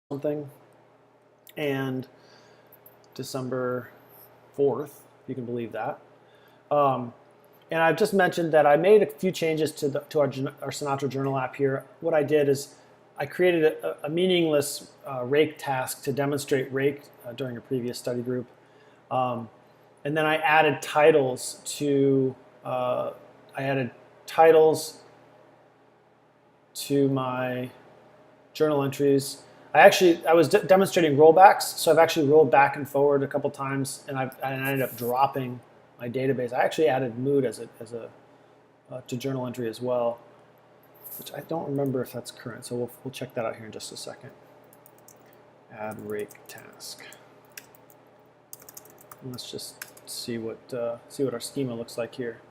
something, and December 4th, you can believe that. And I've just mentioned that I made a few changes to our Sinatra Journal app here. What I did is I created a meaningless rake task to demonstrate rake during a previous study group. And then I added titles to my journal entries. I was demonstrating rollbacks, so I've actually rolled back and forward a couple times, and I ended up dropping my database. I actually added mood to journal entry as well, which I don't remember if that's current. So we'll check that out here in just a second. Add rake task. And let's just see what our schema looks like here.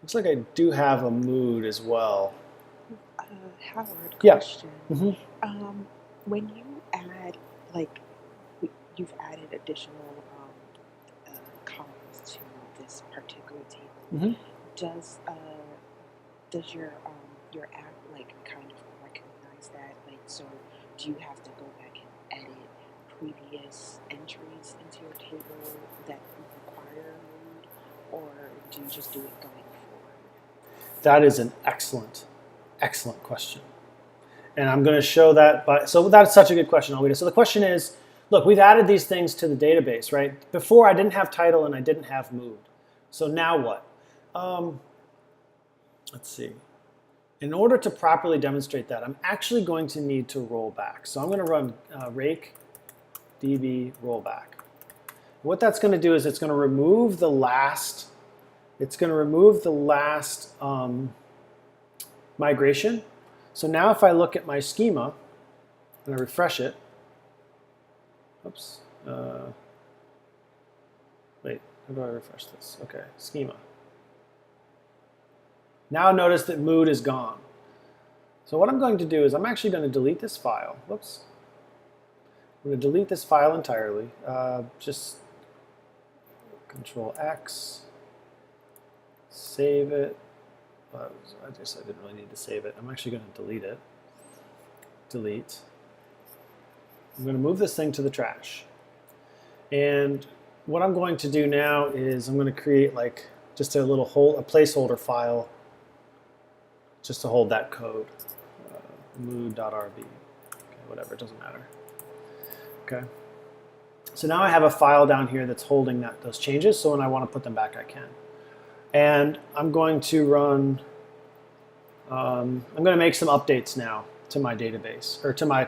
Looks like I do have a mood as well. Howard, Yeah. question. Mm-hmm. When you add, like, you've added additional columns to this particular table, Mm-hmm. does your app like kind of recognize that? Like, so do you have to go back and edit previous entries into your table that require mood, or do you just do it going forward? That is an excellent question. And I'm going to show that. So that's such a good question, Alwita. So the question is, look, we've added these things to the database, right? Before I didn't have title and I didn't have mood. So now what? Let's see. In order to properly demonstrate that, I'm actually going to need to roll back. So I'm going to run rake db rollback. What that's going to do is it's going to remove the last. Migration. So now if I look at my schema and I refresh it, oops, wait, how do I refresh this? Okay, schema. Now notice that mood is gone. So what I'm going to do is I'm actually going to delete this file. Whoops. I'm going to delete this file entirely. Just Control X, save it. I guess I didn't really need to save it. I'm actually going to delete it. Delete. I'm going to move this thing to the trash. And what I'm going to do now is I'm going to create like just a placeholder file just to hold that code. Mood.rb. Okay, whatever, it doesn't matter. Okay. So now I have a file down here that's holding those changes, so when I want to put them back, I can. And I'm going to run, I'm going to make some updates now to my database, or to my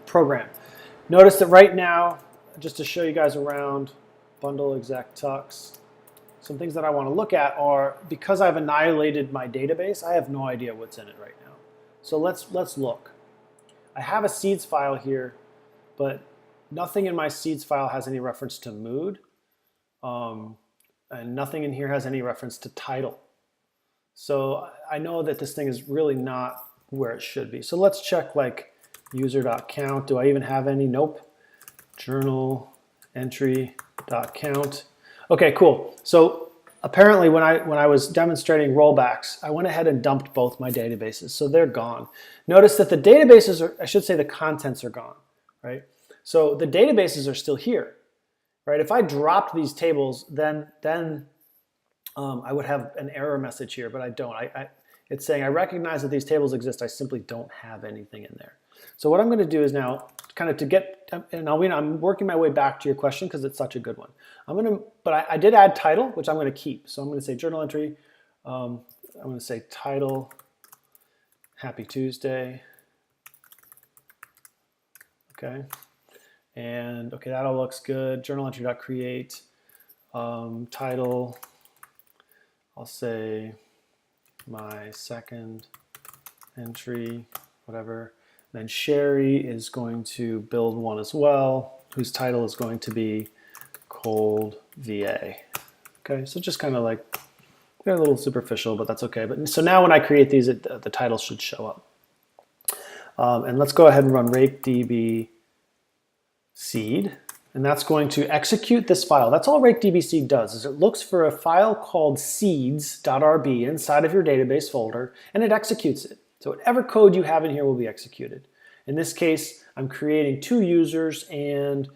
program. Notice that right now, just to show you guys around, bundle exec tux, some things that I want to look at are, because I've annihilated my database, I have no idea what's in it right now. So let's look. I have a seeds file here, but nothing in my seeds file has any reference to mood. And nothing in here has any reference to title. So I know that this thing is really not where it should be. So let's check like user.count. Do I even have any? Nope. Journal entry.count. Okay, cool. So apparently when I was demonstrating rollbacks, I went ahead and dumped both my databases. So they're gone. Notice that the databases are, I should say the contents are gone, right? So the databases are still here. Right? If I dropped these tables, then I would have an error message here, but I don't. It's saying I recognize that these tables exist. I simply don't have anything in there. So what I'm going to do is now, kind of to get, and I'm working my way back to your question because it's such a good one. But I did add title, which I'm going to keep. So I'm going to say journal entry. I'm going to say title, Happy Tuesday. Okay. And okay, that all looks good. Journal entry.create, title, I'll say my second entry, whatever. Then Sherry is going to build one as well, whose title is going to be cold VA. Okay, so just kind of like, they're a little superficial, but that's okay. But so now when I create these, the title should show up. And let's go ahead and run rakedb seed, and that's going to execute this file. That's all rakedb-seed does, is it looks for a file called seeds.rb inside of your database folder, and it executes it. So whatever code you have in here will be executed. In this case, I'm creating 2 users and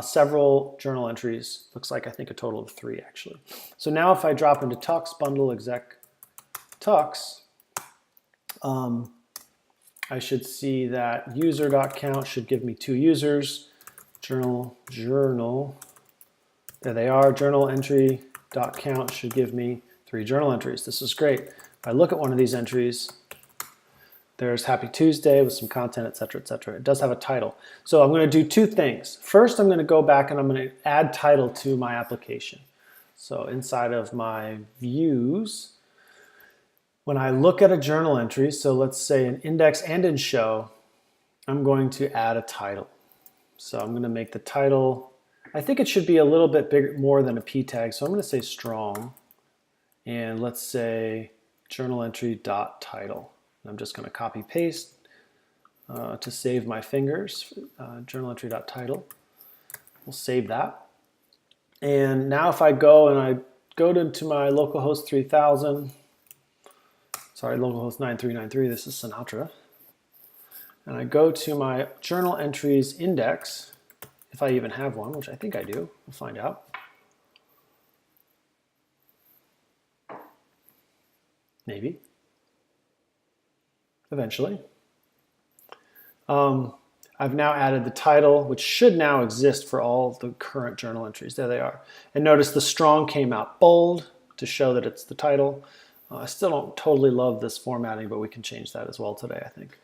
several journal entries. Looks like I think a total of 3 actually. So now if I drop into tux bundle exec tux, I should see that user.count should give me 2 users. Journal, there they are. Journal entry dot count should give me 3 journal entries. This is great. If I look at one of these entries, there's Happy Tuesday with some content, etc., etc. It does have a title. So I'm going to do 2 things. First, I'm going to go back and I'm going to add title to my application. So inside of my views, when I look at a journal entry, so let's say in index and in show, I'm going to add a title. So I'm going to make the title, I think it should be a little bit bigger, more than a p tag. So I'm going to say strong, and let's say journal entry dot title. I'm just going to copy paste to save my fingers. Journal entry dot title. We'll save that. And now if I go and I go into my localhost 3000, sorry, localhost 9393, this is Sinatra. And I go to my journal entries index, if I even have one, which I think I do. We'll find out. Maybe. Eventually. I've now added the title, which should now exist for all the current journal entries. There they are. And notice the strong came out bold to show that it's the title. I still don't totally love this formatting, but we can change that as well today, I think.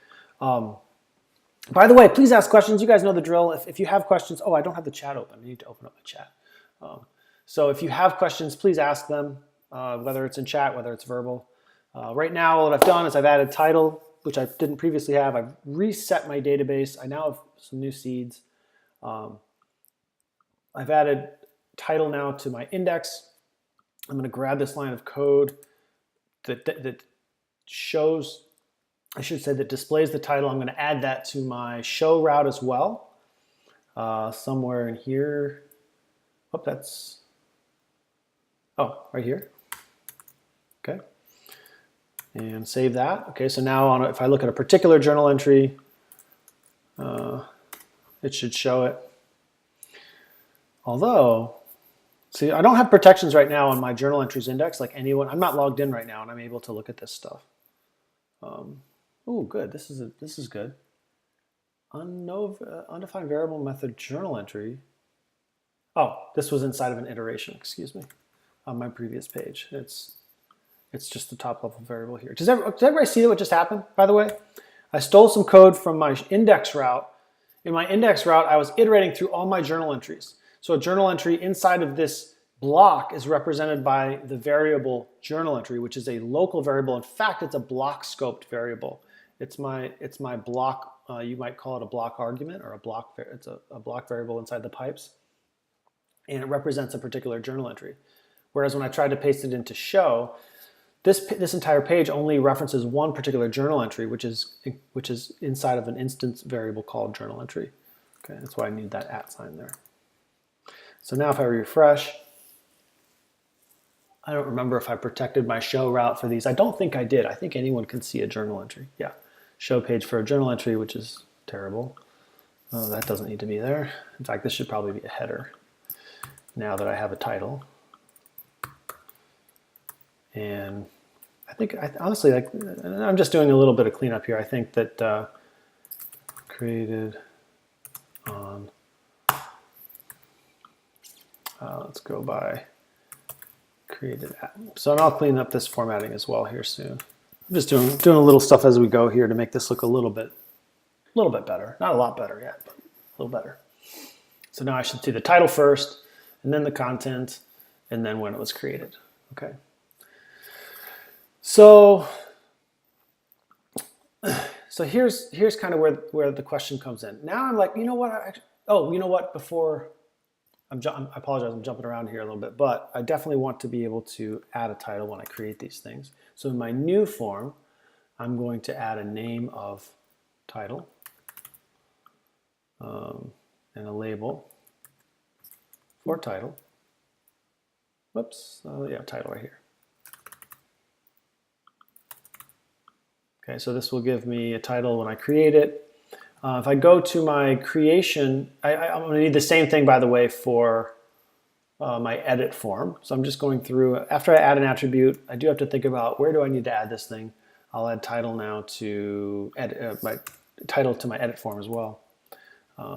By the way, please ask questions. You guys know the drill. If you have questions, oh, I don't have the chat open. I need to open up my chat. So if you have questions, please ask them, whether it's in chat, whether it's verbal. Right now, what I've done is I've added title, which I didn't previously have. I've reset my database. I now have some new seeds. I've added title now to my index. I'm going to grab this line of code that shows, I should say, that displays the title. I'm going to add that to my show route as well. Somewhere in here. Oh, that's, oh, right here. Okay. And save that. Okay, so now if I look at a particular journal entry, it should show it. Although, see, I don't have protections right now on my journal entries index like anyone. I'm not logged in right now and I'm able to look at this stuff. Oh, good. This is good. Undefined variable method journal entry. Oh, this was inside of an iteration, excuse me, on my previous page. It's just the top level variable here. Does everybody see what just happened, by the way? I stole some code from my index route. In my index route, I was iterating through all my journal entries. So a journal entry inside of this block is represented by the variable journal entry, which is a local variable. In fact, it's a block scoped variable. It's my block, you might call it a block argument or it's a block variable inside the pipes. And it represents a particular journal entry. Whereas when I tried to paste it into show, this entire page only references one particular journal entry, which is inside of an instance variable called journal entry. Okay, that's why I need that @ sign there. So now if I refresh, I don't remember if I protected my show route for these. I don't think I did. I think anyone can see a journal entry. Yeah, show page for a journal entry, which is terrible. Oh, that doesn't need to be there. In fact, this should probably be a header now that I have a title. And I think, honestly, like, I'm just doing a little bit of cleanup here. I think that created on, let's go by created at. So I'll clean up this formatting as well here soon. I'm just doing a little stuff as we go here to make this look a little bit better. Not a lot better yet, but a little better. So now I should see the title first, and then the content, and then when it was created. Okay. So here's kind of where the question comes in. Now I'm like, you know what? You know what? Before I apologize, I'm jumping around here a little bit, but I definitely want to be able to add a title when I create these things. So in my new form, I'm going to add a name of title and a label for title. Whoops, yeah, title right here. Okay, so this will give me a title when I create it. If I go to my creation, I'm going to need the same thing, by the way, for my edit form. So I'm just going through. After I add an attribute, I do have to think about where do I need to add this thing. I'll add title now to edit, my title to my edit form as well.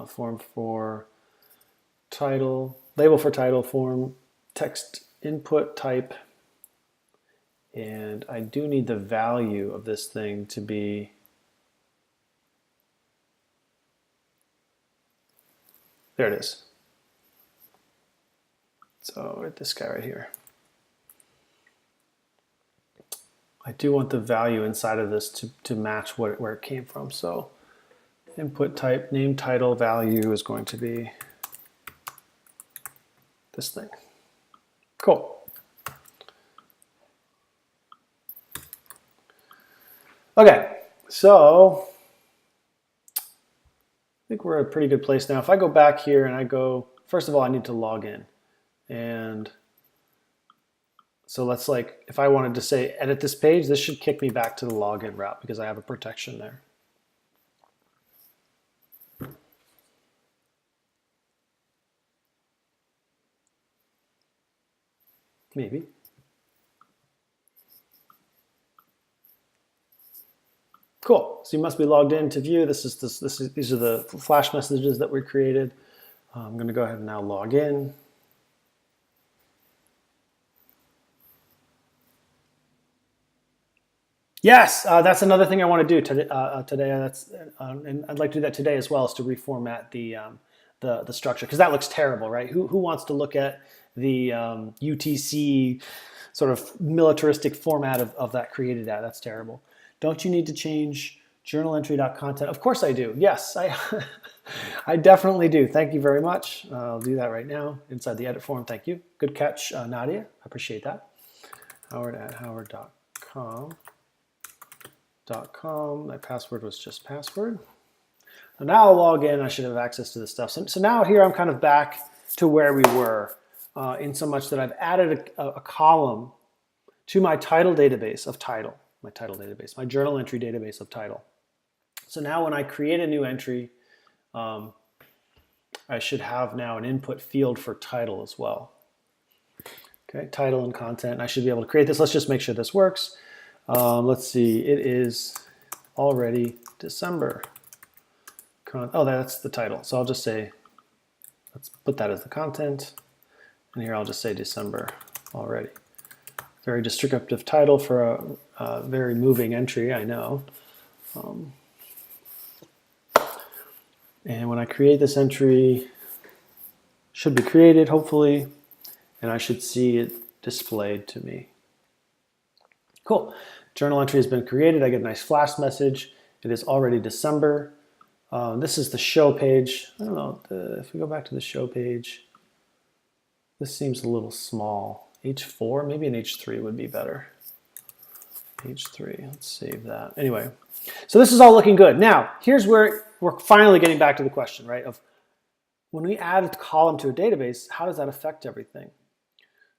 Form for title, label for title, form, text input type. And I do need the value of this thing to be there. It is. So this guy right here. I do want the value inside of this to match where it came from. So input type, name, title, value is going to be this thing. Cool. Okay, so I think we're at a pretty good place now. If I go back here and I go, first of all, I need to log in. And so let's like, if I wanted to say edit this page, this should kick me back to the login route because I have a protection there. Maybe. Cool. So you must be logged in to view. These are the flash messages that we created. I'm going to go ahead and now log in. Yes, that's another thing I want to do today. And I'd like to do that today as well, is to reformat the structure, because that looks terrible, right? Who wants to look at the UTC sort of militaristic format of that created data? That's terrible. Don't you need to change journal entry.content? Of course I do. Yes, I definitely do. Thank you very much. I'll do that right now inside the edit form. Thank you. Good catch, Nadia. I appreciate that. Howard@howard.com. My password was just password. So now I'll log in. I should have access to this stuff. So now here I'm kind of back to where we were, in so much that I've added a column to my title database of title, my journal entry database of title. So now when I create a new entry, I should have now an input field for title as well. Okay, title and content. I should be able to create this. Let's just make sure this works. Let's see, it is already December. Oh, that's the title. So I'll just say, let's put that as the content. And here I'll just say December already. Very descriptive title for a very moving entry, I know. And when I create this entry, should be created, hopefully, and I should see it displayed to me. Cool. Journal entry has been created. I get a nice flash message. It is already December. This is the show page. I don't know, if we go back to the show page, this seems a little small. H4, maybe an H3 would be better. H3, let's save that. Anyway, so this is all looking good. Now, here's where we're finally getting back to the question, right? Of when we add a column to a database, how does that affect everything?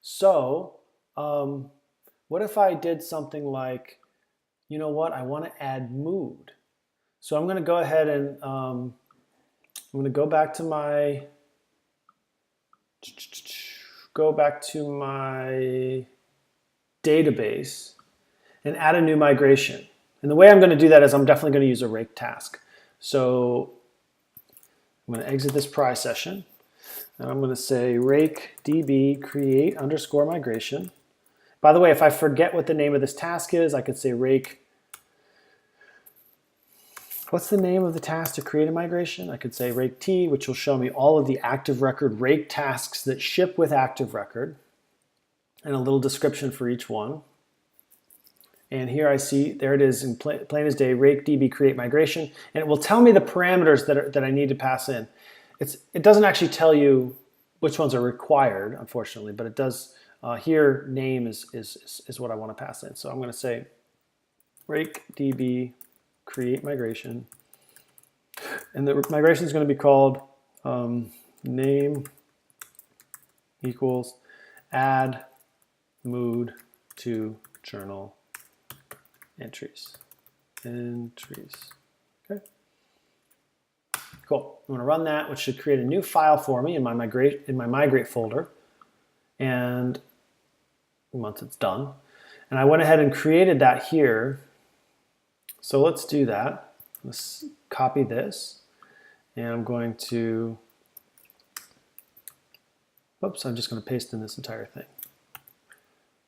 So, what if I did something like, you know what, I want to add mood. So I'm going to go ahead and I'm going to go back to my database and add a new migration. And the way I'm going to do that is I'm definitely going to use a rake task. So I'm going to exit this pry session, and I'm going to say rake db create _ migration. By the way, if I forget what the name of this task is, I could say rake. What's the name of the task to create a migration? I could say rake t, which will show me all of the active record rake tasks that ship with active record, and a little description for each one. And here I see, there it is in plain as day, rake db create migration, and it will tell me the parameters that I need to pass in. It doesn't actually tell you which ones are required, unfortunately, but it does. Here, name is what I want to pass in. So I'm going to say rake db create migration, and the migration is going to be called name equals add mood to journal entries. entries. Okay. Cool. I'm going to run that, which should create a new file for me in my migrate folder. And once it's done, and I went ahead and created that here. So let's do that. Let's copy this, and I'm going to. Oops, I'm just going to paste in this entire thing.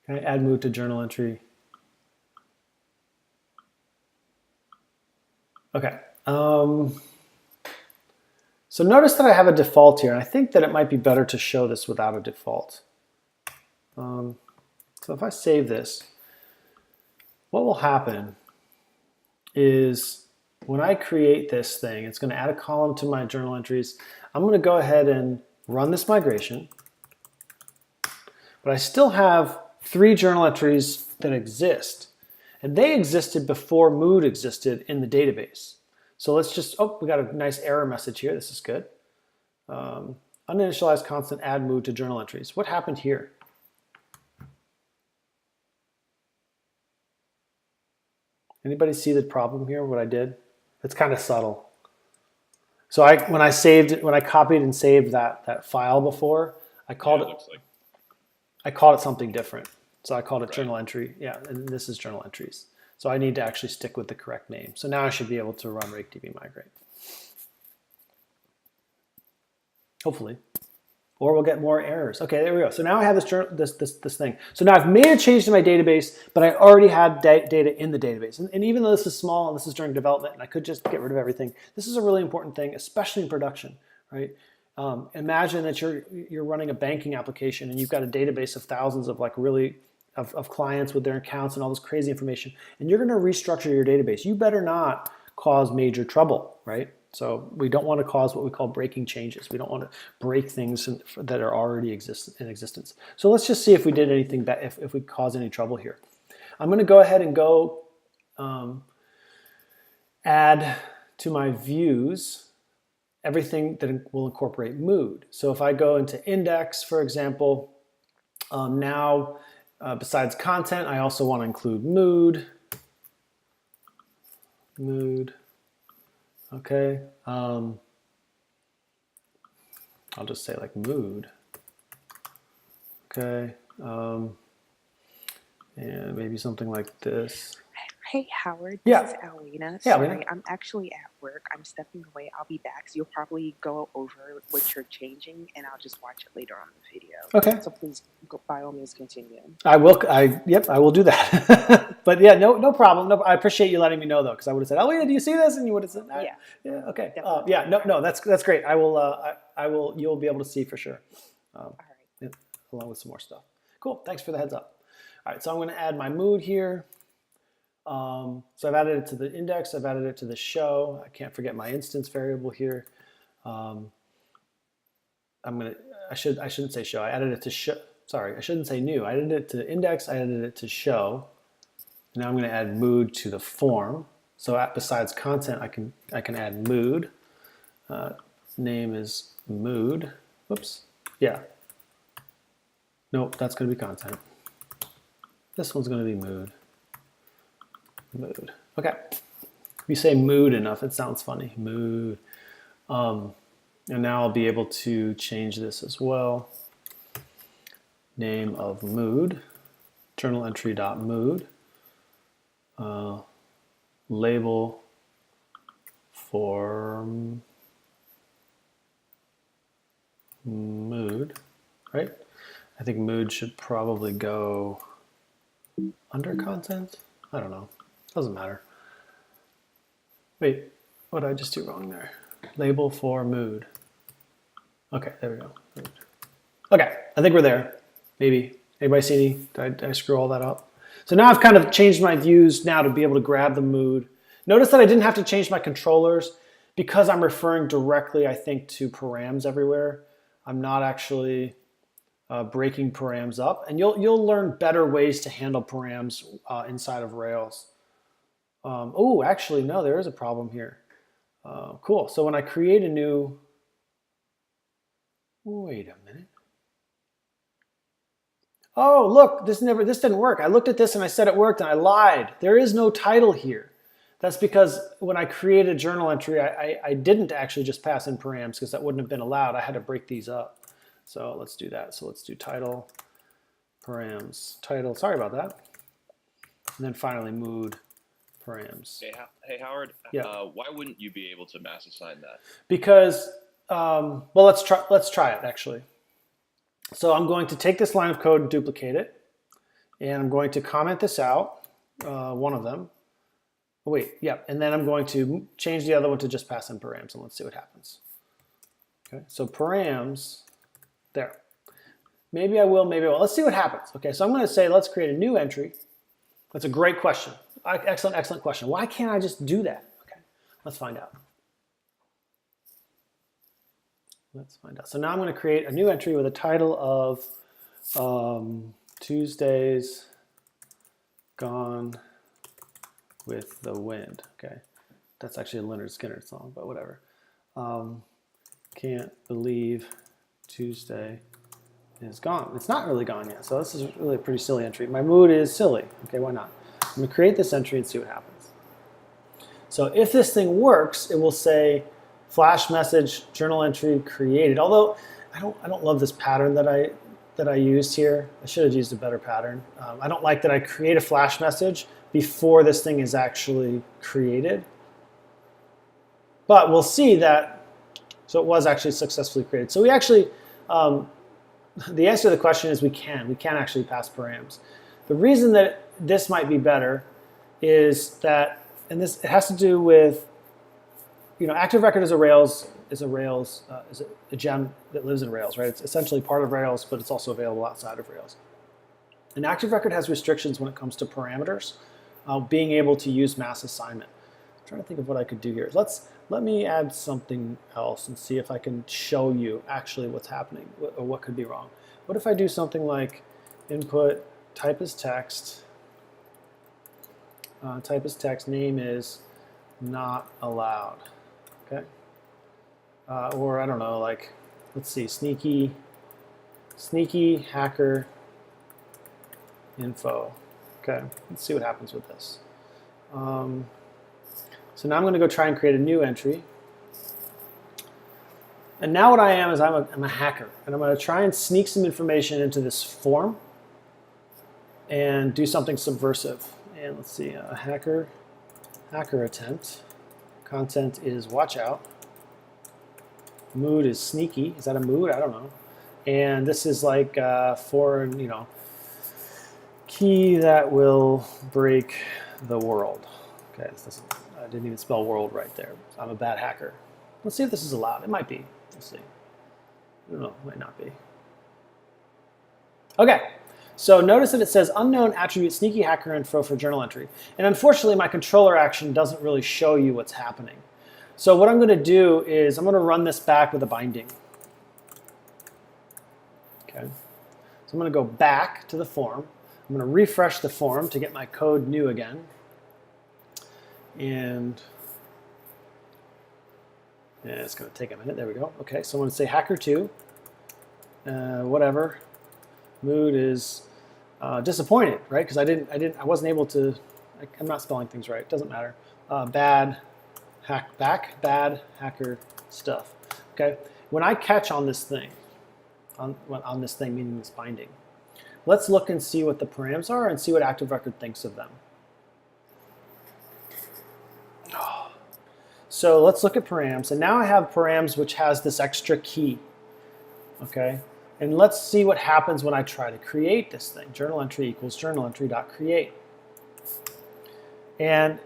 Okay, add mood to journal entry. Okay. So notice that I have a default here, and I think that it might be better to show this without a default. So if I save this, what will happen is when I create this thing, it's going to add a column to my journal entries. I'm going to go ahead and run this migration, but I still have 3 journal entries that exist, and they existed before mood existed in the database. So let's just, oh, we got a nice error message here. This is good. Uninitialized constant add mood to journal entries. What happened here? Anybody see the problem here, what I did? It's kind of subtle. So when I copied and saved that file before, I called it something different. So I called it journal entry. Yeah, and this is journal entries. So I need to actually stick with the correct name. So now I should be able to run RakeDB migrate. Hopefully. Or we'll get more errors. Okay, there we go. So now I have this thing. So now I've made a change to my database, but I already had data in the database. And even though this is small and this is during development and I could just get rid of everything, this is a really important thing, especially in production, right? Imagine that you're running a banking application and you've got a database of thousands of of clients with their accounts and all this crazy information, and you're going to restructure your database. You better not cause major trouble, right? So we don't want to cause what we call breaking changes. We don't want to break things that are already in existence. So let's just see if we did anything, if we caused any trouble here. I'm going to go ahead and go add to my views everything that will incorporate mood. So if I go into index, for example, now besides content, I also want to include mood. Okay. I'll just say like mood. Okay. And maybe something like this. Hey, Howard, Yeah. this is Alina. Yeah, Sorry, Alina. I'm actually at work. I'm stepping away. I'll be back. So you'll probably go over what you're changing, and I'll just watch it later on in the video. Okay. So please, by all means, continue. I will. Yep, I will do that. But yeah, no problem. No, I appreciate you letting me know though, because I would have said, "Oh yeah, do you see this?" And you would have said, Yeah. Yeah. Okay. Definitely. Yeah. No. That's great. I will. I will. You'll be able to see for sure. All right. Along with some more stuff. Cool. Thanks for the heads up. All right. So I'm going to add my mood here. So I've added it to the index. I've added it to the show. I can't forget my instance variable here. I shouldn't say show. I added it to show. Sorry, I shouldn't say new. I added it to index. I added it to show. Now I'm going to add mood to the form. So besides content, I can add mood. Name is mood. Whoops. Yeah. Nope, that's going to be content. This one's going to be mood. Mood. Okay. If you say mood enough, it sounds funny. Mood. And now I'll be able to change this as well. Name of mood. Journal entry.mood. Label form mood. Right? I think mood should probably go under content. I don't know. Doesn't matter. Wait, what did I just do wrong there? Label for mood. Okay, there we go. Mood. Okay, I think we're there. Maybe. Anybody see any? Did I screw all that up? So now I've kind of changed my views now to be able to grab the mood. Notice that I didn't have to change my controllers because I'm referring directly, I think, to params everywhere. I'm not actually breaking params up, and you'll learn better ways to handle params inside of Rails. Oh, actually, no, there is a problem here. Cool. So when I create a new, wait a minute. Oh, look, this didn't work. I looked at this and I said it worked, and I lied. There is no title here. That's because when I created a journal entry, I didn't actually just pass in params because that wouldn't have been allowed. I had to break these up. So let's do that. So let's do title, params, title. Sorry about that. And then finally mood, params. Hey Howard. Yeah. Why wouldn't you be able to mass assign that? Because, well, let's try it actually. So I'm going to take this line of code and duplicate it. And I'm going to comment this out, one of them. Oh, wait, yeah, and then I'm going to change the other one to just pass in params, and let's see what happens. Okay, so params, there. Maybe I will, maybe I won't. Let's see what happens. Okay, so I'm going to say let's create a new entry. That's a great question. Excellent, excellent question. Why can't I just do that? Okay, let's find out. Let's find out. So now I'm going to create a new entry with a title of Tuesdays Gone with the Wind. Okay, that's actually a Leonard Skinner song, but whatever. Can't believe Tuesday is gone. It's not really gone yet, so this is really a pretty silly entry. My mood is silly. Okay, why not? I'm going to create this entry and see what happens. So if this thing works, it will say flash message journal entry created. Although I don't love this pattern that I used here. I should have used a better pattern. I don't like that I create a flash message before this thing is actually created. But we'll see that, so it was actually successfully created. So we actually, the answer to the question is we can actually pass params. The reason that this might be better is that, and this, it has to do with, Active Record is a gem that lives in Rails, right? It's essentially part of Rails, but it's also available outside of Rails. And Active Record has restrictions when it comes to parameters, being able to use mass assignment. I'm trying to think of what I could do here. Let me add something else and see if I can show you actually what's happening or what could be wrong. What if I do something like input type is text, name is not allowed. Okay, or I don't know, like, let's see, sneaky hacker info. Okay, let's see what happens with this. So now I'm going to go try and create a new entry. And now what I am is I'm a hacker, and I'm going to try and sneak some information into this form and do something subversive. And let's see, a hacker attempt. Content is watch out. Mood is sneaky. Is that a mood? I don't know. And this is like foreign, key that will break the world. Okay, I didn't even spell world right there. I'm a bad hacker. Let's see if this is allowed. It might be. We'll see. I don't know. It might not be. Okay. So notice that it says unknown attribute sneaky hacker info for journal entry. And unfortunately, my controller action doesn't really show you what's happening. So what I'm going to do is I'm going to run this back with a binding. Okay. So I'm going to go back to the form. I'm going to refresh the form to get my code new again. And it's going to take a minute. There we go. Okay, so I'm going to say hacker2, whatever. Mood is disappointed, right? Because I wasn't able to. I'm not spelling things right. It doesn't matter. Bad hacker stuff. Okay. When I catch on this thing, on this thing meaning this binding, let's look and see what the params are and see what Active Record thinks of them. So let's look at params, and now I have params which has this extra key. Okay. And let's see what happens when I try to create this thing. Journal entry equals journal entry.create. And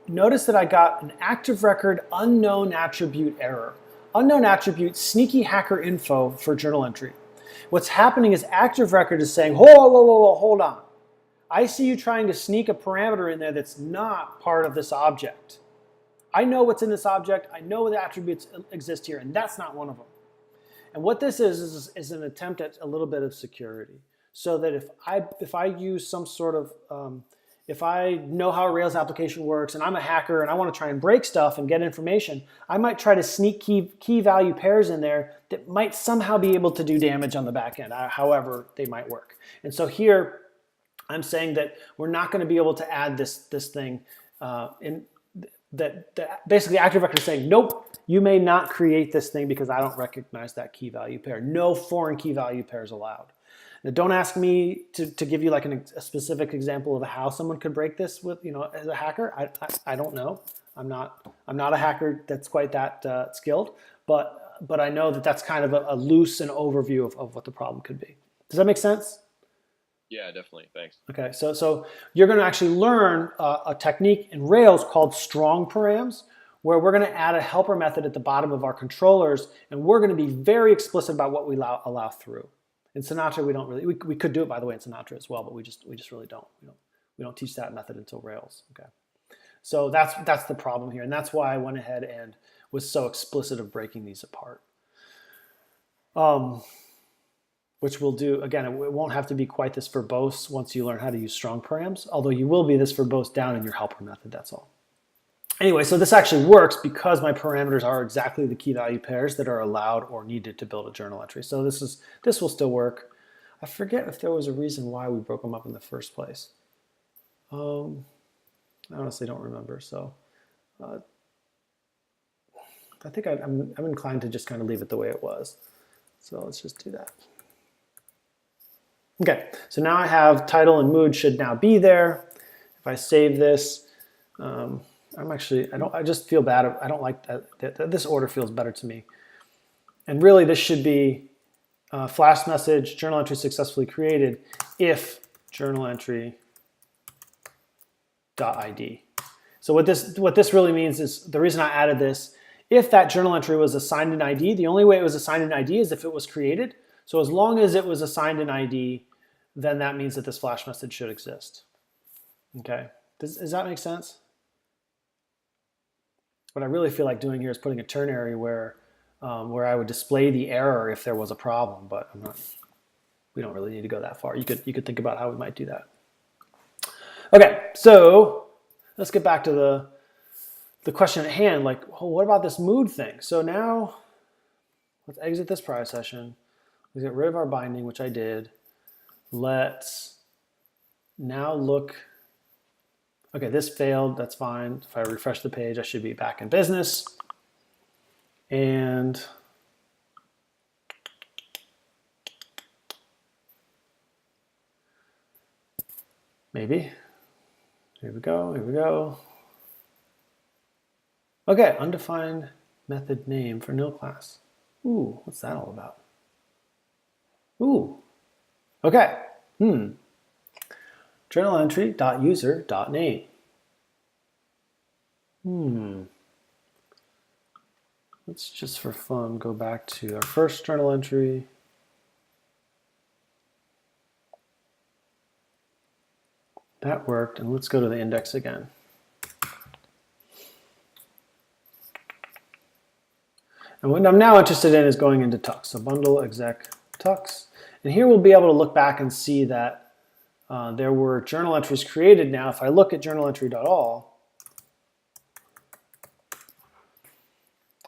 notice that I got an Active Record unknown attribute error. Unknown attribute sneaky hacker info for journal entry. What's happening is Active Record is saying, whoa, hold on. I see you trying to sneak a parameter in there that's not part of this object. I know what's in this object. I know the attributes exist here, and that's not one of them. And what this is an attempt at a little bit of security, so that if I use some sort of if I know how a Rails application works and I'm a hacker and I want to try and break stuff and get information, I might try to sneak key value pairs in there that might somehow be able to do damage on the back end, however they might work. And so here I'm saying that we're not going to be able to add this thing that basically active record is saying, nope, you may not create this thing because I don't recognize that key value pair. No foreign key value pairs allowed. Now, don't ask me to give you like a specific example of how someone could break this with, as a hacker. I don't know. I'm not a hacker that's quite that skilled, but I know that that's kind of a loose and overview of what the problem could be. Does that make sense? Yeah, definitely. Thanks. Okay, so you're going to actually learn a technique in Rails called strong params, where we're going to add a helper method at the bottom of our controllers, and we're going to be very explicit about what we allow through. In Sinatra, we don't really. We could do it, by the way, in Sinatra as well, but we just really don't. We don't teach that method until Rails. Okay, so that's the problem here, and that's why I went ahead and was so explicit of breaking these apart. Which we'll do, again, it won't have to be quite this verbose once you learn how to use strong params, although you will be this verbose down in your helper method, that's all. Anyway, so this actually works because my parameters are exactly the key value pairs that are allowed or needed to build a journal entry. So this will still work. I forget if there was a reason why we broke them up in the first place. I honestly don't remember, so I think I'm inclined to just kind of leave it the way it was. So let's just do that. Okay, so now I have title and mood should now be there. If I save this, I just feel bad. I don't like that. This order feels better to me. And really this should be flash message, journal entry successfully created if journal entry .id. So what this really means is, the reason I added this, if that journal entry was assigned an ID, the only way it was assigned an ID is if it was created. So as long as it was assigned an ID, then that means that this flash message should exist. Okay, does that make sense? What I really feel like doing here is putting a ternary where I would display the error if there was a problem, but we don't really need to go that far. You could think about how we might do that. Okay, so let's get back to the question at hand, like, well, what about this mood thing? So now let's exit this prior session. Let's get rid of our binding, which I did. Let's now look. Okay, this failed, that's fine. If I refresh the page, I should be back in business. And maybe, here we go. Okay, undefined method name for nil class. Ooh, what's that all about? Ooh, okay, journal entry .user.name. Let's just for fun go back to our first journal entry. That worked, and let's go to the index again. And what I'm now interested in is going into tux. So bundle exec tux. And here we'll be able to look back and see that there were journal entries created. Now, if I look at journal entry.all,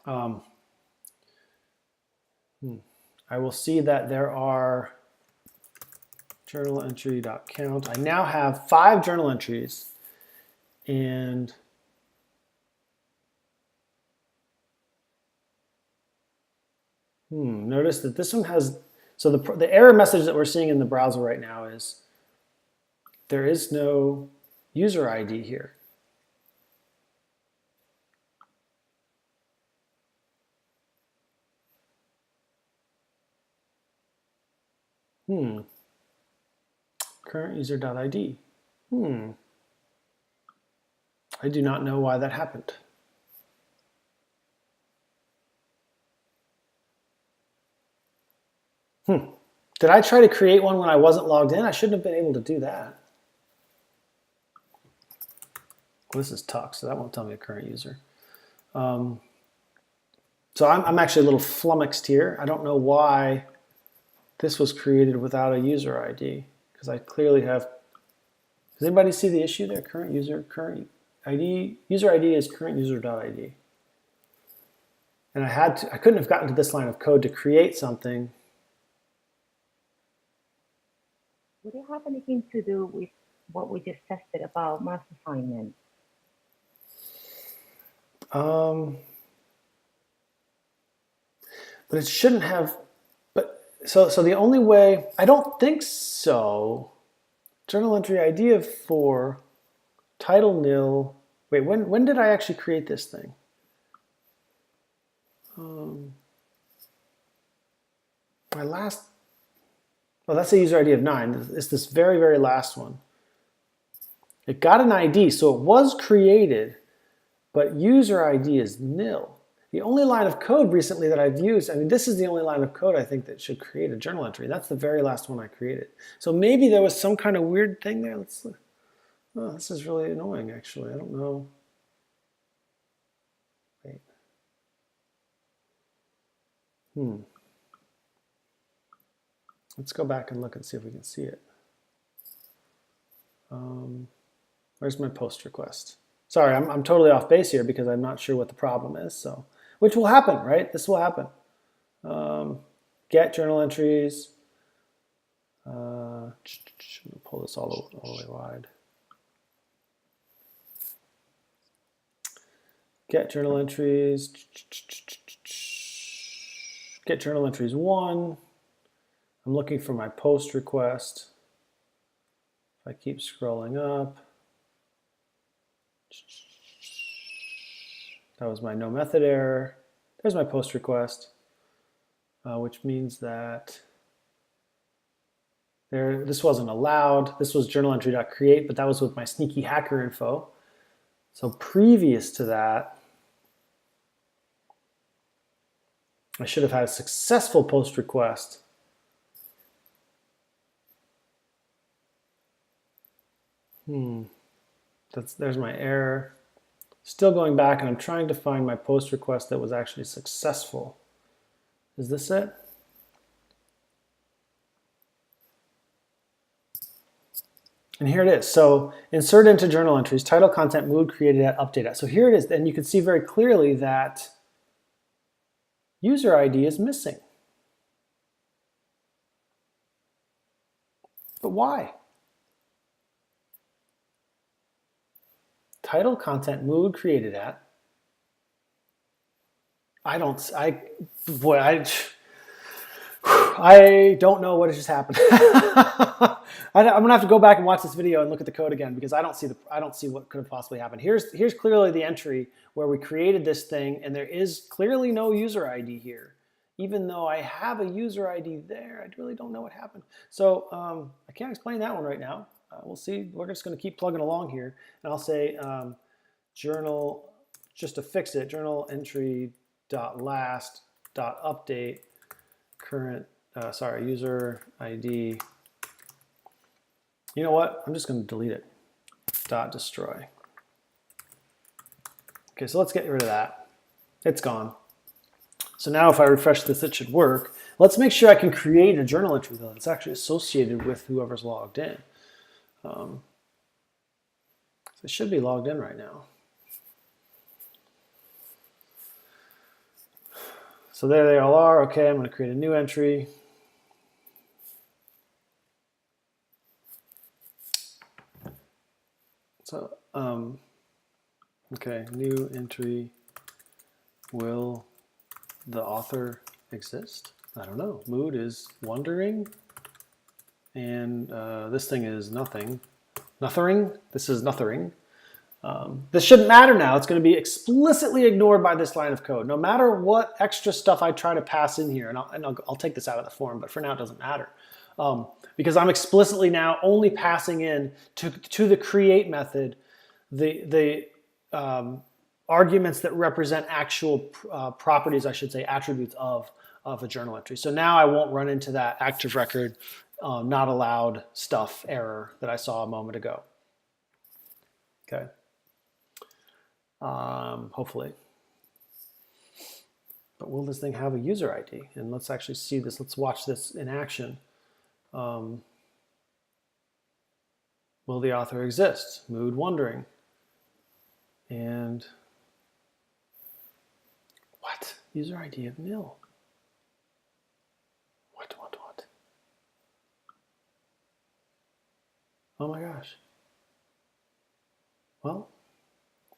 I will see that there are journal entry.count. I now have 5 journal entries, and notice that this one has, so the error message that we're seeing in the browser right now is there is no user ID here. Current user.id. I do not know why that happened. Did I try to create one when I wasn't logged in? I shouldn't have been able to do that. Well, this is tux, so that won't tell me a current user. So I'm actually a little flummoxed here. I don't know why this was created without a user ID, because I clearly have. Does anybody see the issue there? Current user, current ID. User ID is current user.id. And I couldn't have gotten to this line of code to create something. Would it have anything to do with what we just tested about mass assignment? But it shouldn't have. But so the only way, I don't think so. Journal entry ID of 4, title nil. Wait, when did I actually create this thing? My last, well, that's a user ID of 9. It's this very, very last one. It got an ID, so it was created, but user ID is nil. The only line of code recently that I've used, I mean, this is the only line of code I think that should create a journal entry. That's the very last one I created. So maybe there was some kind of weird thing there. Let's look. Oh, this is really annoying, actually. I don't know. Wait. Let's go back and look and see if we can see it. Where's my post request? Sorry, I'm totally off base here because I'm not sure what the problem is. So, which will happen, right? This will happen. Get journal entries. I'm gonna pull this all the way wide. Get journal entries. Get journal entries 1. I'm looking for my post request. If I keep scrolling up. That was my no method error. There's my post request, which means that this wasn't allowed. This was journal entry.create, but that was with my sneaky hacker info. So previous to that, I should have had a successful post request. There's my error. Still going back, and I'm trying to find my post request that was actually successful. Is this it? And here it is. So insert into journal entries, title, content, mood, created at, update at. So here it is. And you can see very clearly that user ID is missing. But why? Title, content, mood, created at. I don't know what has just happened. I'm gonna have to go back and watch this video and look at the code again because I don't see what could have possibly happened. Here's clearly the entry where we created this thing, and there is clearly no user ID here. Even though I have a user ID there, I really don't know what happened. So I can't explain that one right now. We'll see. We're just going to keep plugging along here, and I'll say journal, just to fix it, journal entry dot last dot update current user ID. You know what? I'm just going to delete it. Dot destroy. Okay, so let's get rid of that. It's gone. So now if I refresh this, it should work. Let's make sure I can create a journal entry though that's actually associated with whoever's logged in. So it should be logged in right now. So there they all are. Okay, I'm going to create a new entry. So, okay, new entry. Will the author exist? I don't know. Mood is wondering. And this thing is nothing. Nothing. This is nothing. This shouldn't matter now. It's going to be explicitly ignored by this line of code. No matter what extra stuff I try to pass in here, and I'll take this out of the form, but for now it doesn't matter. Because I'm explicitly now only passing in to the create method the arguments that represent actual properties, I should say, attributes of a journal entry. So now I won't run into that active record not allowed stuff error that I saw a moment ago. Okay. Hopefully. But will this thing have a user ID? And let's actually see this. Let's watch this in action. Will the author exist? Mood wondering. And what? User ID of nil. What? Oh my gosh. Well,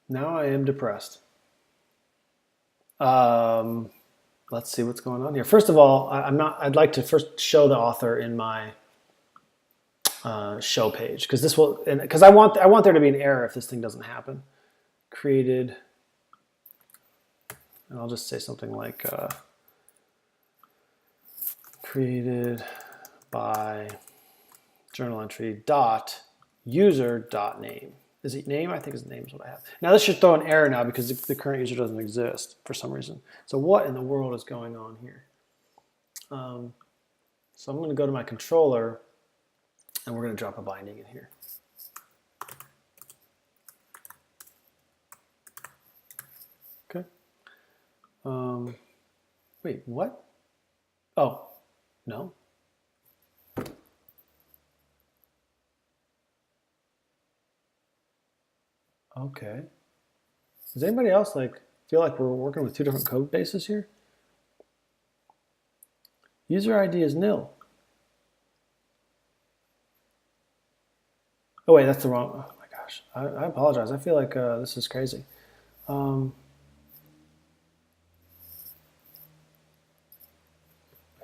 now I am depressed. Let's see what's going on here. First of all, I'd like to first show the author in my show page, because this will, because I want there to be an error if this thing doesn't happen. Created, and I'll just say something like created by journal entry dot user dot name. Is it name? I think his name is what I have. Now this should throw an error now because the current user doesn't exist for some reason. So what in the world is going on here? So I'm going to go to my controller and we're going to drop a binding in here. Okay. Wait, what? Oh, no. Okay. Does anybody else feel like we're working with two different code bases here? User ID is nil. Oh wait, that's the wrong. Oh my gosh, I apologize. I feel like this is crazy.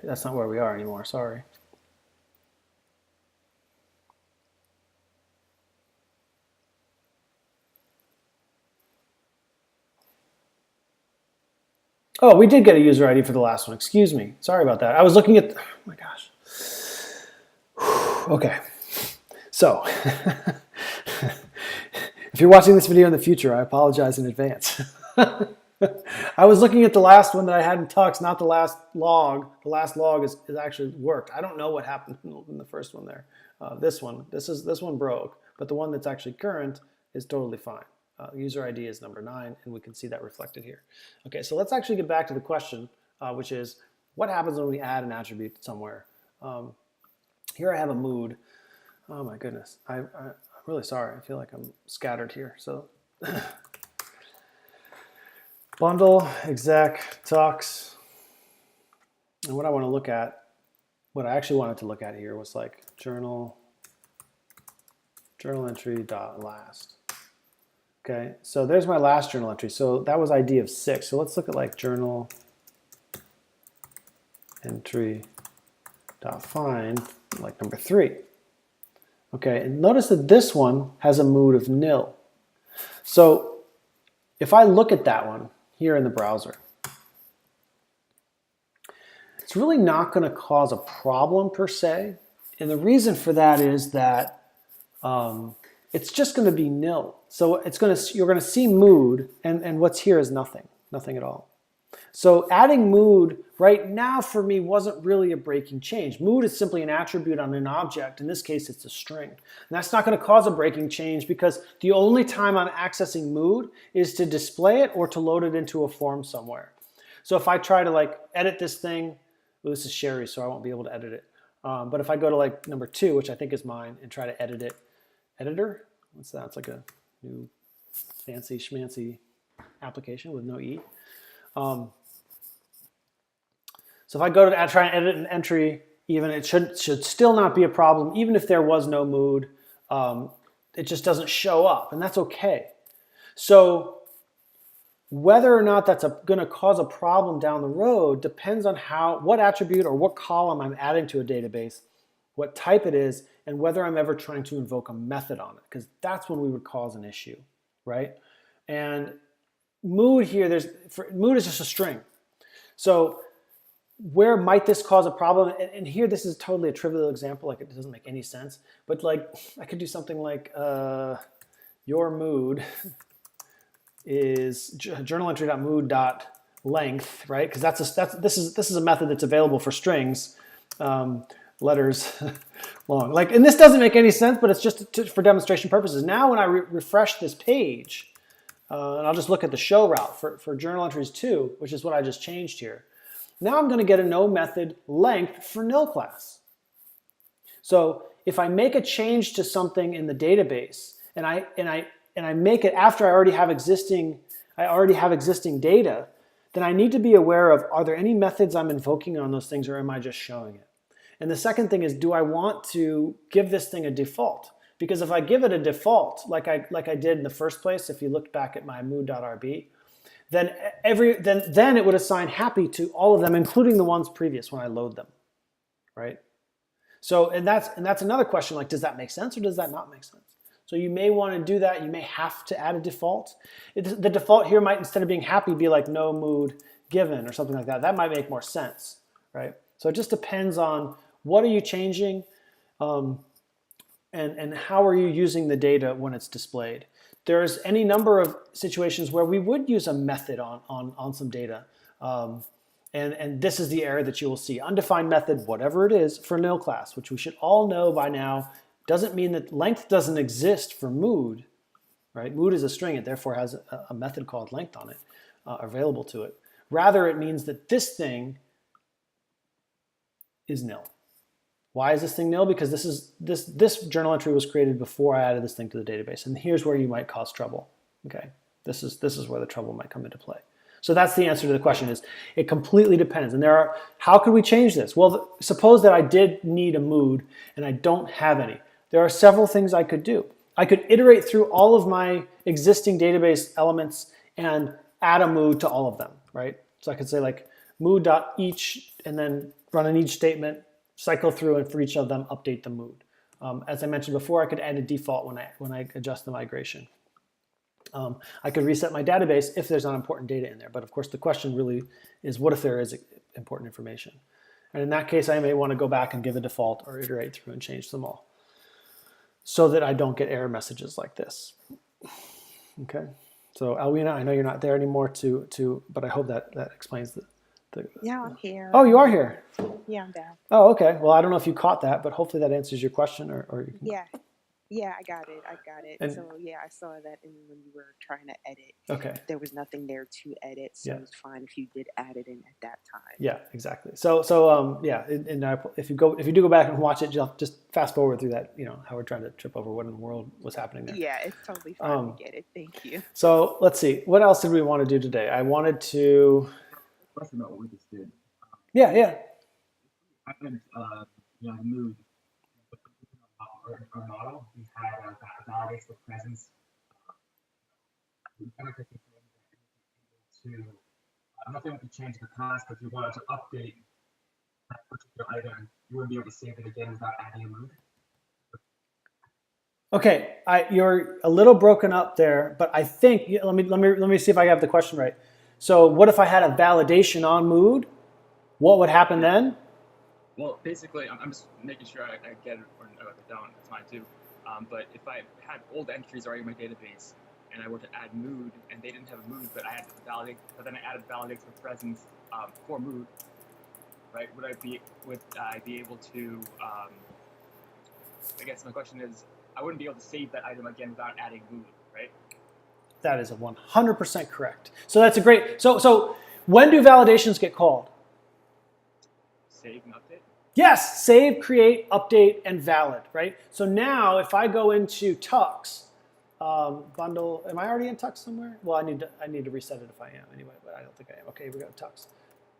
That's not where we are anymore. Sorry. Oh, we did get a user ID for the last one. Excuse me. Sorry about that. I was looking at, oh my gosh. Okay. So, if you're watching this video in the future, I apologize in advance. I was looking at the last one that I had in Tux, not the last log. The last log is actually worked. I don't know what happened in the first one there. This one broke, but the one that's actually current is totally fine. User ID is number 9, and we can see that reflected here. Okay, so let's actually get back to the question, which is, what happens when we add an attribute somewhere? Here I have a mood. Oh my goodness, I'm really sorry. I feel like I'm scattered here. So bundle, exec, tux, and what I want to look at, what I actually wanted to look at here was like journal entry dot last. Okay, so there's my last journal entry. So that was ID of 6. So let's look at like journal entry dot find, like number 3. Okay, and notice that this one has a mood of nil. So if I look at that one here in the browser, it's really not going to cause a problem per se. And the reason for that is that it's just going to be nil. So you're going to see mood, and what's here is nothing at all. So adding mood right now for me wasn't really a breaking change. Mood is simply an attribute on an object. In this case, it's a string. And that's not going to cause a breaking change because the only time I'm accessing mood is to display it or to load it into a form somewhere. So if I try to edit this thing, well, this is Sherry, so I won't be able to edit it. But if I go to number 2, which I think is mine, and try to edit it, editor, what's that? It's like a new fancy schmancy application with no E. So if I go to try and edit an entry, even it should still not be a problem, even if there was no mood. It just doesn't show up, and that's okay. So whether or not that's going to cause a problem down the road depends on what attribute or what column I'm adding to a database, what type it is, and whether I'm ever trying to invoke a method on it, because that's when we would cause an issue, right? And mood here, mood is just a string. So where might this cause a problem? And here, this is totally a trivial example, it doesn't make any sense. But I could do something like your mood is journal entry.mood.length, right? Because this is a method that's available for strings, letters long. And this doesn't make any sense, but it's just for demonstration purposes. Now when I refresh this page, and I'll just look at the show route for journal entries 2, which is what I just changed here. Now I'm going to get a no method length for nil class. So if I make a change to something in the database and I make it after I already have existing data, then I need to be aware of, are there any methods I'm invoking on those things, or am I just showing it? And the second thing is, do I want to give this thing a default? Because if I give it a default, like I did in the first place, if you look back at my mood.rb, then then it would assign happy to all of them, including the ones previous when I load them, right? So, and that's another question, like, does that make sense or does that not make sense? So you may want to do that. You may have to add a default. The default here might, instead of being happy, be like no mood given or something like that. That might make more sense, right? So it just depends on what are you changing, and how are you using the data when it's displayed. There's any number of situations where we would use a method on some data. And this is the error that you will see. Undefined method, whatever it is, for nil class, which we should all know by now, doesn't mean that length doesn't exist for mood, right? Mood is a string. It therefore has a method called length on it, available to it. Rather, it means that this thing is nil. Why is this thing nil? Because this journal entry was created before I added this thing to the database. And here's where you might cause trouble. Okay, this is where the trouble might come into play. So that's the answer to the question, is it completely depends. And how could we change this? Well, suppose that I did need a mood and I don't have any. There are several things I could do. I could iterate through all of my existing database elements and add a mood to all of them, right? So I could say like mood.each and then run an each statement, cycle through, and for each of them update the mood. As I mentioned before, I could add a default when I adjust the migration. I could reset my database if there's unimportant data in there. But of course, the question really is, what if there is important information? And in that case, I may want to go back and give a default or iterate through and change them all so that I don't get error messages like this. Okay. So Alwina, I know you're not there anymore but I hope that explains the Yeah, I'm here. Oh, you are here. Yeah, I'm down. Oh, okay. Well, I don't know if you caught that, but hopefully that answers your question, or you can... Yeah, I got it. And, so yeah, I saw that when you were trying to edit. Okay. There was nothing there to edit, so it was fine if you did add it in at that time. Yeah, exactly. So yeah, and if you do go back and watch it, just fast forward through that. How we're trying to trip over what in the world was happening there. Yeah, it's totally fine. I get it. Thank you. So let's see. What else did we want to do today? I wanted to. Question about what we just did. Yeah. I could, move our model. We had validates the presence. We kind of to. I'm not going to change the class, but if you wanted to update that particular item, you wouldn't be able to save it again without adding a move. Okay, you're a little broken up there, but I think let me see if I have the question right. So what if I had a validation on mood? What would happen then? Well, basically, I'm just making sure I get it or if I don't, that's fine too. But if I had old entries already in my database and I were to add mood and they didn't have a mood, but I had to validate, but then I added validates for presence for mood, right? Would I be able to? I guess my question is, I wouldn't be able to save that item again without adding mood, right? That is 100% correct. So that's a great. So when do validations get called? Save and update? Yes, save, create, update, and valid, right? So now if I go into Tux, bundle, am I already in Tux somewhere? Well, I need to reset it if I am anyway, but I don't think I am. Okay, we got Tux.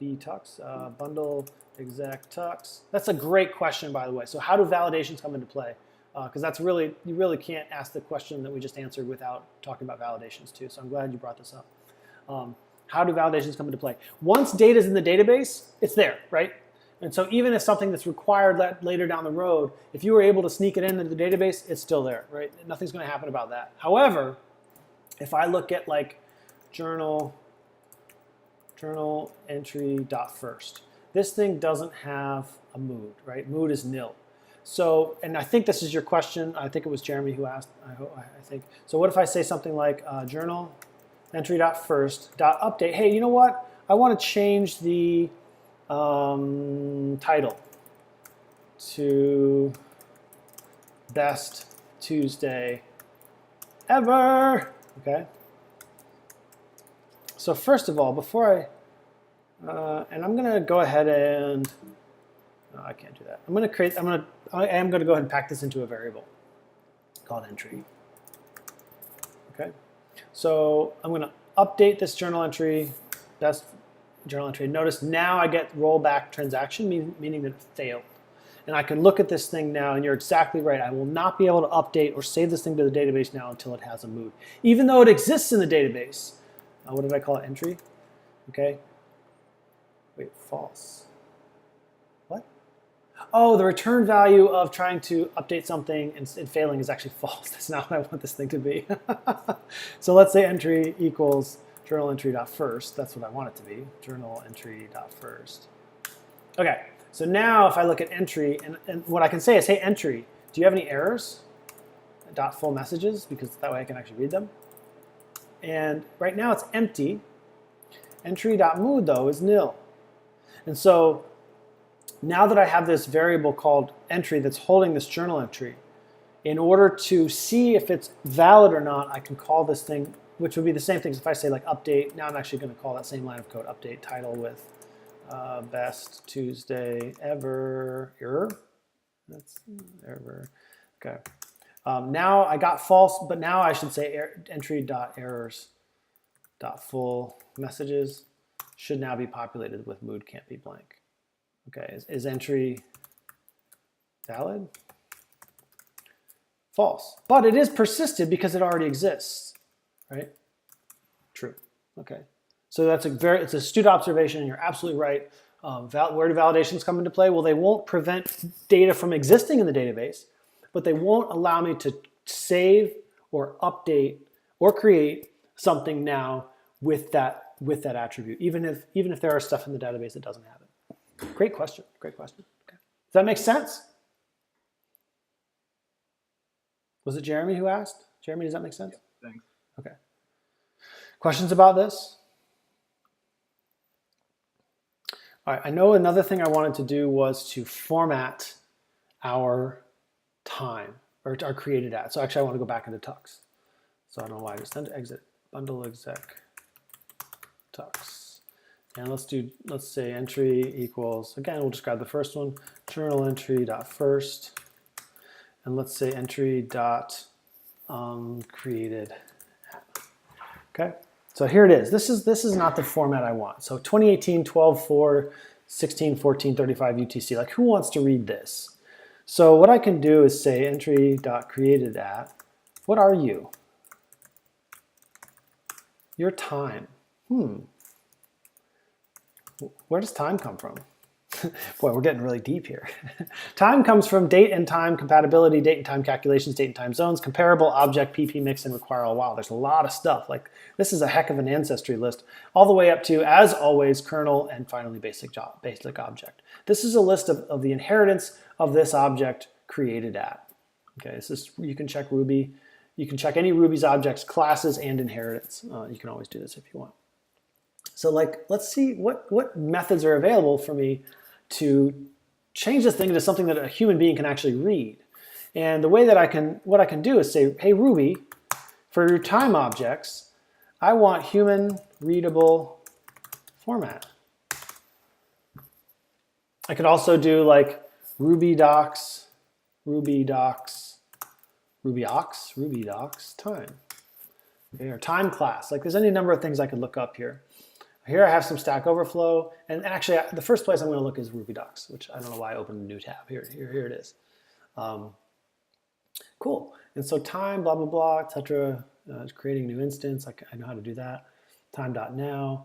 Tux, bundle, exec, Tux. That's a great question, by the way. So how do validations come into play? Because you really can't ask the question that we just answered without talking about validations too. So I'm glad you brought this up. How do validations come into play? Once data is in the database, it's there, right? And so even if something that's required later down the road, if you were able to sneak it into the database, it's still there, right? Nothing's going to happen about that. However, if I look at like journal entry.first, this thing doesn't have a mood, right? Mood is nil. So, and I think this is your question. I think it was Jeremy who asked, I think. So what if I say something like journal entry.first.update? Hey, you know what? I want to change the title to best Tuesday ever. Okay. So first of all, before and I'm going to go ahead and, no, I can't do that. I am going to go ahead and pack this into a variable called entry. Okay. So I'm going to update this journal entry, best journal entry. Notice now I get rollback transaction, meaning that it failed. And I can look at this thing now, and you're exactly right. I will not be able to update or save this thing to the database now until it has a mood. Even though it exists in the database, What did I call it? Entry. Okay. Wait, false. What? Oh, the return value of trying to update something and failing is actually false. That's not what I want this thing to be. So let's say entry equals journal entry dot first. That's what I want it to be. Journal entry dot first. Okay. So now if I look at entry, and what I can say is, hey, entry, do you have any errors? Dot full messages, because that way I can actually read them. And right now it's empty. Entry.mood though is nil. And so now that I have this variable called entry that's holding this journal entry, in order to see if it's valid or not, I can call this thing, which would be the same thing as if I say like update. Now I'm actually going to call that same line of code update title with best Tuesday ever error. That's error. Okay. Now I got false, but now I should say entry.errors.full messages should now be populated with mood can't be blank. Okay, is entry valid? False, but it is persisted because it already exists, right? True. Okay, so that's it's an astute observation, and you're absolutely right. Where do validations come into play? Well, they won't prevent data from existing in the database, but they won't allow me to save or update or create something now with that attribute, even if there are stuff in the database that doesn't have it. Great question. Great question. Okay. Does that make sense? Was it Jeremy who asked? Jeremy, does that make sense? Yeah, thanks. Okay. Questions about this? All right. I know another thing I wanted to do was to format our time, or our created at. So actually I want to go back into tux. So I don't know why I just send exit bundle exec tux. And let's say entry equals, again, we'll just grab the first one, journal entry dot first. And let's say entry dot created at. Okay. So here it is. This is not the format I want. So 2018 12/4 16/14/35 UTC. Like, who wants to read this? So what I can do is say entry.created at, what are you? Your time. Where does time come from? Boy, we're getting really deep here. Time comes from date and time compatibility, date and time calculations, date and time zones, comparable object, PP mix, and require all. Wow, there's a lot of stuff. Like, this is a heck of an ancestry list, all the way up to, as always, kernel, and finally basic object. This is a list of the inheritance of this object created at. Okay, this is, you can check Ruby. You can check any Ruby's objects, classes, and inheritance. You can always do this if you want. So like, let's see what methods are available for me to change this thing into something that a human being can actually read. And the way that what I can do is say, hey Ruby, for your time objects, I want human readable format. I could also do like Ruby docs, time. Okay, or time class. Like, there's any number of things I could look up here. Here I have some Stack Overflow, and actually the first place I'm going to look is Ruby docs, which I don't know why I opened a new tab. Here it is. Cool. And so time, blah, blah, blah, etc. Creating a new instance, I know how to do that. Time.now.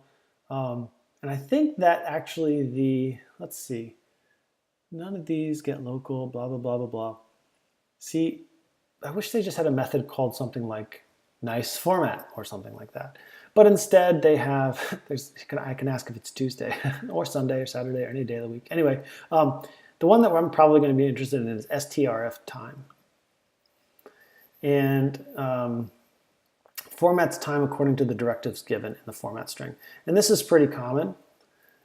And I think that actually let's see, none of these get local, blah, blah, blah, blah, blah. See, I wish they just had a method called something like nice format or something like that. But instead they have, I can ask if it's Tuesday or Sunday or Saturday or any day of the week. Anyway, the one that I'm probably going to be interested in is strf time. And formats time according to the directives given in the format string. And this is pretty common.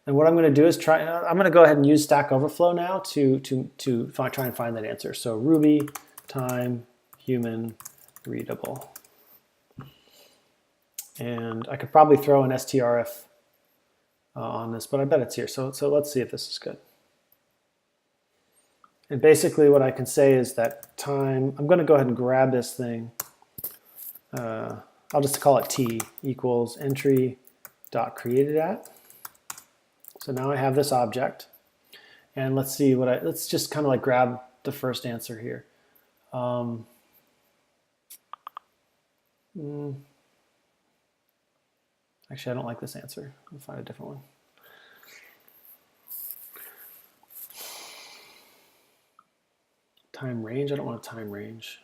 And what I'm going to do is I'm going to go ahead and use Stack Overflow now to try and find that answer. So Ruby time human readable. And I could probably throw an strf on this, but I bet it's here. So let's see if this is good. And basically what I can say is that time, I'm going to go ahead and grab this thing. I'll just call it T equals entry.created at. So now I have this object. And let's see let's just kind of like grab the first answer here. Actually, I don't like this answer. I'll find a different one. Time range, I don't want a time range.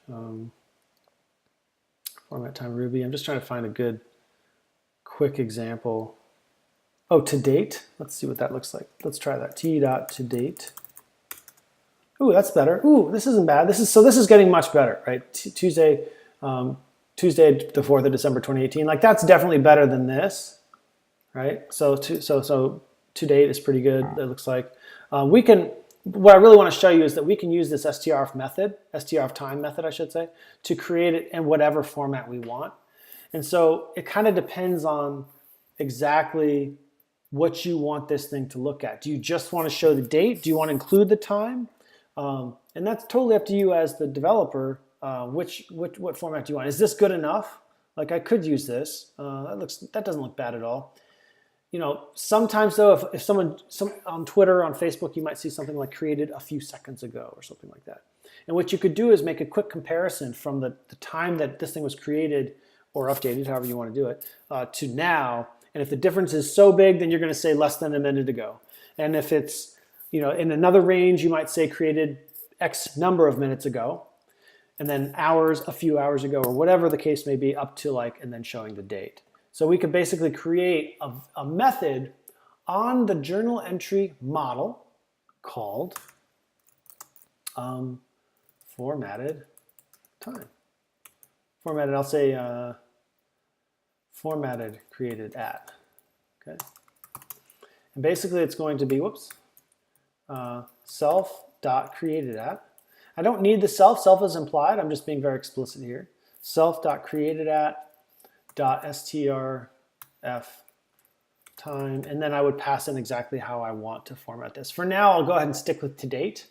Format time Ruby. I'm just trying to find a good, quick example. Oh, to date. Let's see what that looks like. Let's try that. T dot to date. Ooh, that's better. Ooh, this isn't bad. This is getting much better, right? Tuesday, Tuesday, the 4th of December, 2018. Like that's definitely better than this, right? So to date is pretty good. It looks like we can. What I really want to show you is that we can use this strf method, strf time method, I should say, to create it in whatever format we want. And so it kind of depends on exactly what you want this thing to look at. Do you just want to show the date? Do you want to include the time? And that's totally up to you as the developer. What format do you want? Is this good enough? Like I could use this. That doesn't look bad at all. You know, sometimes though, if someone on Twitter, on Facebook, you might see something like created a few seconds ago or something like that. And what you could do is make a quick comparison from the time that this thing was created or updated, however you want to do it, to now. And if the difference is so big, then you're going to say less than a minute ago. And if it's, you know, in another range, you might say created X number of minutes ago, and then hours, a few hours ago, or whatever the case may be, up to like, and then showing the date. So we could basically create a method on the journal entry model called formatted time. Formatted, I'll say formatted created at. Okay. And basically it's going to be, self.created at. I don't need the self. Self is implied. I'm just being very explicit here. Self.created at .strf time, and then I would pass in exactly how I want to format this. For now, I'll go ahead and stick with to date.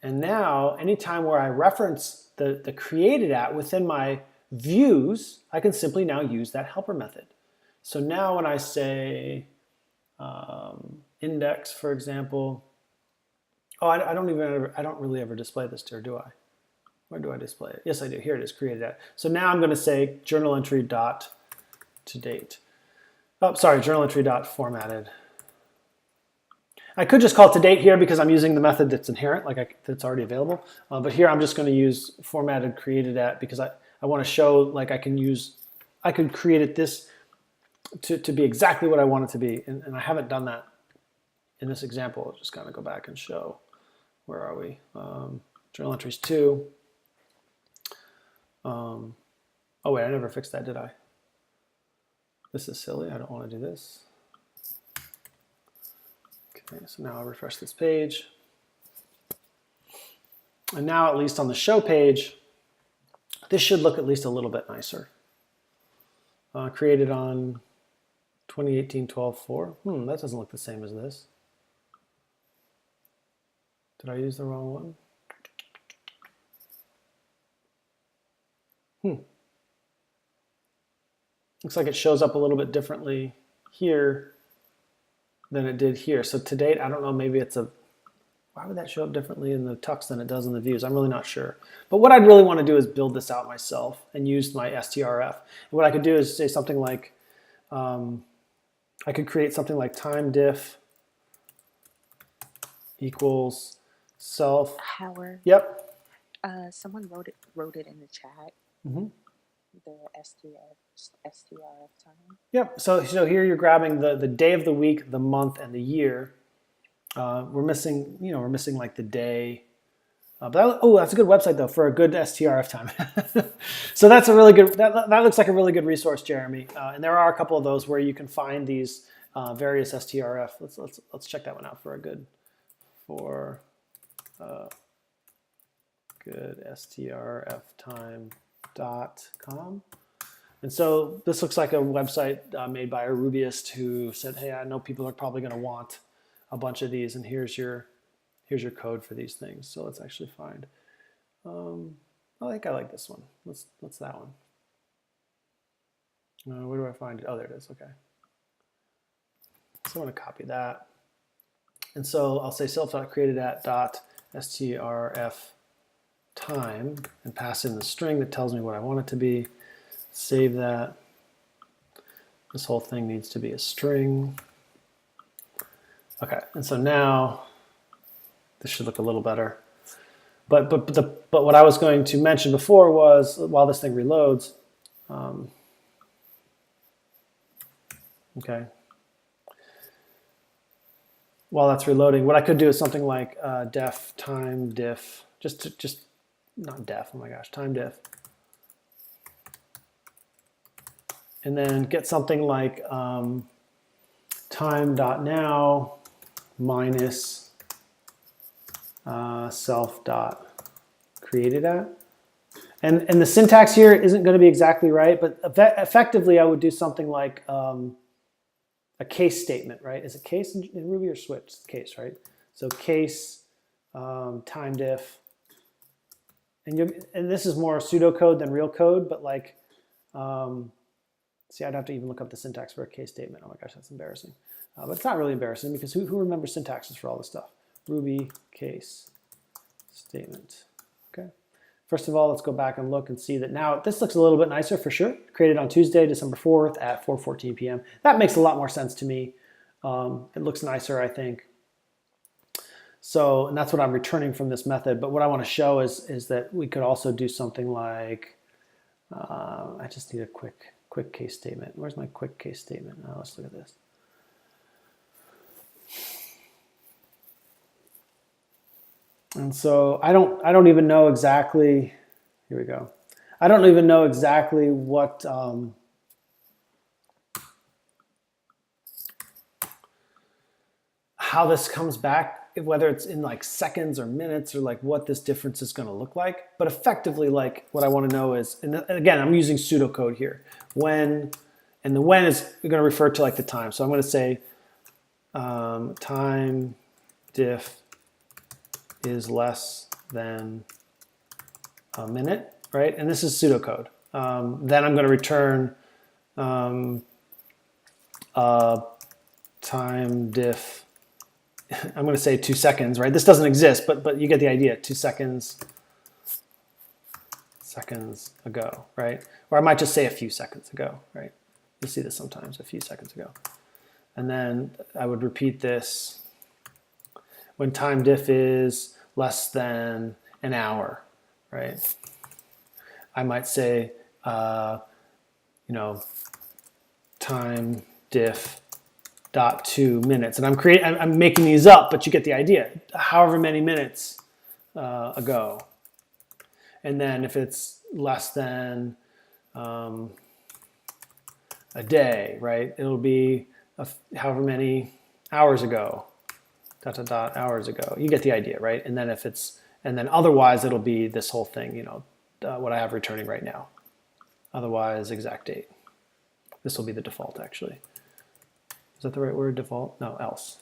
And now, anytime where I reference the created at within my views, I can simply now use that helper method. So now when I say index, for example, I don't really ever display this to her, do I? Where do I display it? Yes, I do. Here it is, created at. So now I'm going to say journal entry dot to date. Oh, sorry, journal entry dot formatted. I could just call it to date here because I'm using the method that's inherent, that's already available. But here I'm just going to use formatted created at because I want to show like I could create it this to be exactly what I want it to be. And I haven't done that in this example. I'll just kind of go back and show. Where are we? Journal entries 2. Oh wait, I never fixed that, did I? This is silly, I don't want to do this. Okay, so now I'll refresh this page. And now at least on the show page, this should look at least a little bit nicer. Created on 2018-12-4. That doesn't look the same as this. Did I use the wrong one? Looks like it shows up a little bit differently here than it did here. So to date, I don't know, maybe it's why would that show up differently in the tux than it does in the views? I'm really not sure. But what I'd really want to do is build this out myself and use my strf. And what I could do is say something like, I could create something like time diff equals self. Howard. Yep. Someone wrote it in the chat. Mm-hmm. The STRF time. Yep. So here you're grabbing the day of the week, the month, and the year. We're missing like the day. That's a good website though for a good STRF time. So that's a really good. That looks like a really good resource, Jeremy. And there are a couple of those where you can find these various STRF. Let's check that one out for a good good STRF time.com. And so this looks like a website made by a Rubyist who said, hey, I know people are probably going to want a bunch of these, and here's your code for these things. So let's actually find, I think I like this one. What's that one? Where do I find it? Oh, there it is, okay. So I'm gonna copy that. And so I'll say self.createdAt.strf time and pass in the string that tells me what I want it to be. Save that. This whole thing needs to be a string. Okay, and so now this should look a little better. But what I was going to mention before was while this thing reloads, okay. While that's reloading, what I could do is something like def time diff, just not def. Oh my gosh, time diff, and then get something like time.now minus self.createdAt. And the syntax here isn't going to be exactly right, but effectively I would do something like a case statement, right? Is it case in Ruby or Switch? It's case, right? So case time diff, and this is more pseudocode than real code, but like, see, I'd have to even look up the syntax for a case statement. Oh my gosh, that's embarrassing. But it's not really embarrassing because who remembers syntaxes for all this stuff? Ruby case statement. Okay. First of all, let's go back and look and see that now this looks a little bit nicer for sure. Created on Tuesday, December 4th at 4:14 p.m. That makes a lot more sense to me. It looks nicer, I think. So, and that's what I'm returning from this method. But what I want to show is that we could also do something like, I just need a quick case statement. Where's my quick case statement? Let's look at this. And so I don't even know exactly, here we go. I don't even know exactly what, how this comes back, whether it's in like seconds or minutes or like what this difference is going to look like. But effectively, like what I want to know is, and again, I'm using pseudocode here. When, and the when is going to refer to like the time. So I'm going to say time diff is less than a minute, right? And this is pseudocode. Then I'm going to return time diff. I'm going to say 2 seconds, right? This doesn't exist, but you get the idea. 2 seconds ago, right? Or I might just say a few seconds ago, right? You'll see this sometimes, a few seconds ago. And then I would repeat this when time diff is less than an hour, right? I might say, you know, time diff dot 2 minutes, and I'm making these up, but you get the idea. However many minutes ago, and then if it's less than a day, right? It'll be however many hours ago. Dot dot dot hours ago. You get the idea, right? And then if it's, and then otherwise it'll be this whole thing, you know, what I have returning right now. Otherwise, exact date. This will be the default, actually. Is that the right word, default? No, else.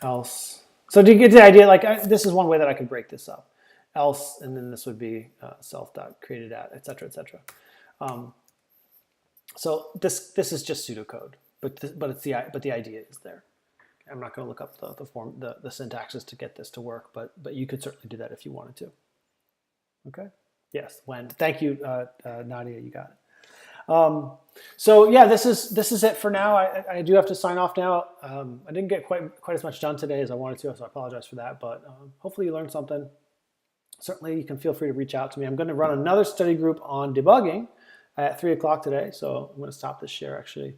Else. So do you get the idea? Like this is one way that I could break this up. Else, and then this would be self.createdAt, et cetera, et cetera. So this is just pseudocode, but the idea is there. I'm not going to look up the syntaxes to get this to work, but you could certainly do that if you wanted to. Okay. Yes. When. Thank you, Nadia. You got it. So yeah, this is it for now. I do have to sign off now. I didn't get quite as much done today as I wanted to, so I apologize for that. But hopefully you learned something. Certainly, you can feel free to reach out to me. I'm going to run another study group on debugging at 3 o'clock today, so I'm going to stop this share actually